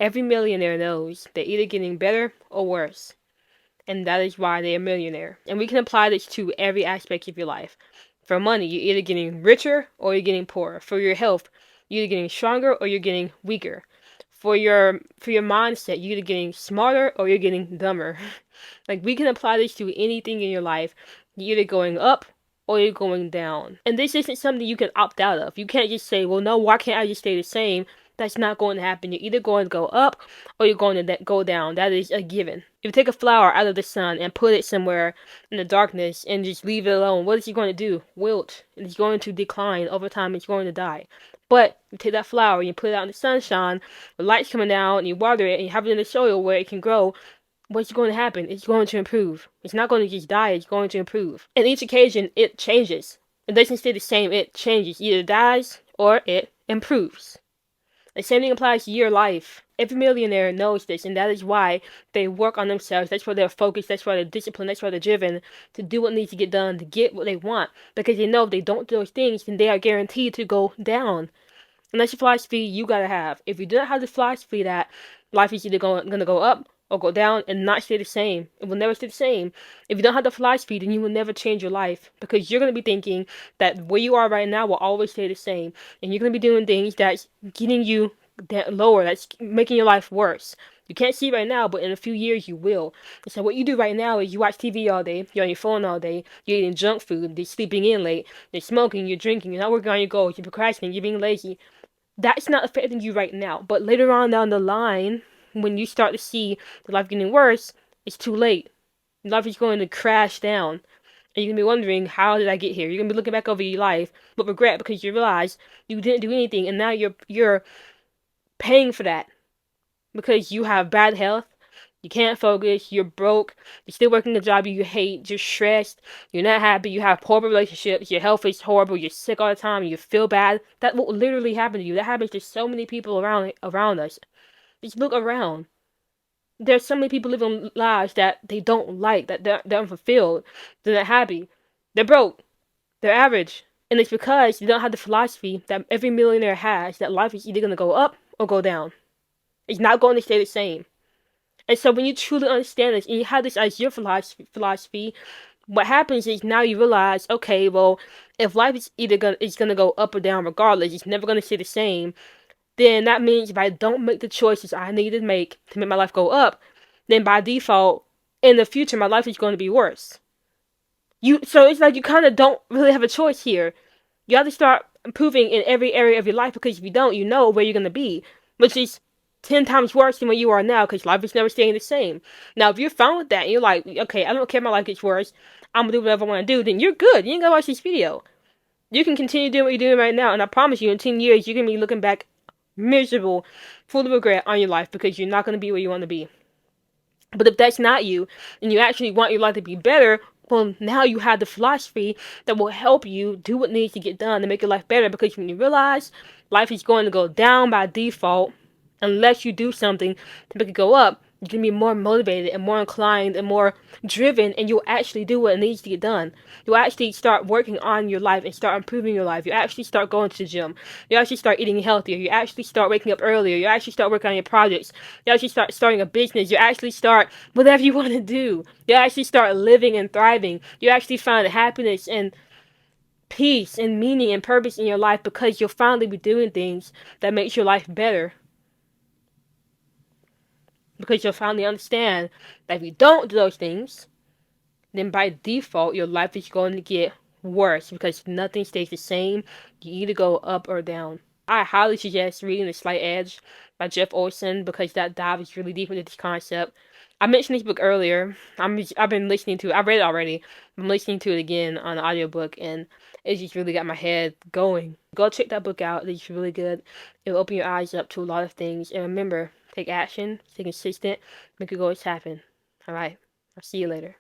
Every millionaire knows they're either getting better or worse. And that is why they're a millionaire. And we can apply this to every aspect of your life. For money, you're either getting richer or you're getting poorer. For your health, you're either getting stronger or you're getting weaker. For your mindset, you're either getting smarter or you're getting dumber. Like, we can apply this to anything in your life. You're either going up or you're going down. And this isn't something you can opt out of. You can't just say, well, no, why can't I just stay the same? That's not going to happen. You're either going to go up or you're going to go down. That is a given. If you take a flower out of the sun and put it somewhere in the darkness and just leave it alone, what is it going to do? Wilt. It's going to decline. Over time, it's going to die. But you take that flower and you put it out in the sunshine, the light's coming down, and you water it, and you have it in the soil where it can grow. What's going to happen? It's going to improve. It's not going to just die, it's going to improve. In each occasion, it changes. It doesn't stay the same, it changes. It either dies or it improves. The same thing applies to your life. Every millionaire knows this, and that is why they work on themselves. That's why they're focused, that's why they're disciplined, that's why they're driven to do what needs to get done, to get what they want. Because they know if they don't do those things, then they are guaranteed to go down. And that's the philosophy you gotta have. If you do not have the philosophy that life is either gonna go up or go down and not stay the same, it will never stay the same. If you don't have the philosophy, then you will never change your life, because you're gonna be thinking that where you are right now will always stay the same, and you're gonna be doing things that's getting you lower, that's making your life worse. You can't see right now, but in a few years you will. And so what you do right now is you watch TV all day, you're on your phone all day, you're eating junk food, you're sleeping in late, you're smoking, you're drinking, you're not working on your goals, you're procrastinating, you're being lazy. That's not affecting you right now. But later on down the line, when you start to see the life getting worse, it's too late. Life is going to crash down. And you're going to be wondering, how did I get here? You're going to be looking back over your life with regret because you realize you didn't do anything, and now you're paying for that because you have bad health. You can't focus, you're broke, you're still working a job you hate, you're stressed, you're not happy, you have poor relationships, your health is horrible, you're sick all the time, you feel bad. That will literally happen to you. That happens to so many people around us. Just look around. There's so many people living lives that they don't like, that they're unfulfilled, they're not happy, they're broke, they're average. And it's because you don't have the philosophy that every millionaire has, that life is either going to go up or go down. It's not going to stay the same. And so when you truly understand this and you have this as your philosophy, what happens is now you realize, okay, well, if life is either gonna go up or down regardless, it's never gonna stay the same, then that means if I don't make the choices I need to make my life go up, then by default, in the future, my life is going to be worse. So it's like you kind of don't really have a choice here. You have to start improving in every area of your life, because if you don't, you know where you're gonna be, which is 10 times worse than where you are now, because life is never staying the same. Now, if you're fine with that, and you're like, okay, I don't care if my life gets worse, I'm gonna do whatever I want to do, then you're good. You ain't gotta watch this video. You can continue doing what you're doing right now, and I promise you, in 10 years, you're gonna be looking back miserable, full of regret on your life, because you're not gonna be where you want to be. But if that's not you, and you actually want your life to be better, well, now you have the philosophy that will help you do what needs to get done to make your life better, because when you realize life is going to go down by default, unless you do something to make it go up, you're going to be more motivated and more inclined and more driven, and you'll actually do what needs to get done. You'll actually start working on your life and start improving your life. You actually start going to the gym. You actually start eating healthier. You actually start waking up earlier. You actually start working on your projects. You actually start starting a business. You actually start whatever you want to do. You actually start living and thriving. You actually find happiness and peace and meaning and purpose in your life, because you'll finally be doing things that makes your life better. Because you'll finally understand that if you don't do those things, then by default, your life is going to get worse, because nothing stays the same. You either go up or down. I highly suggest reading The Slight Edge by Jeff Olson, because that dives really deep into this concept. I mentioned this book earlier. I've been listening to it. I read it already. I'm listening to it again on an audiobook, and it just really got my head going. Go check that book out. It's really good. It'll open your eyes up to a lot of things. And remember, take action, stay consistent, make your goals happen. Alright, I'll see you later.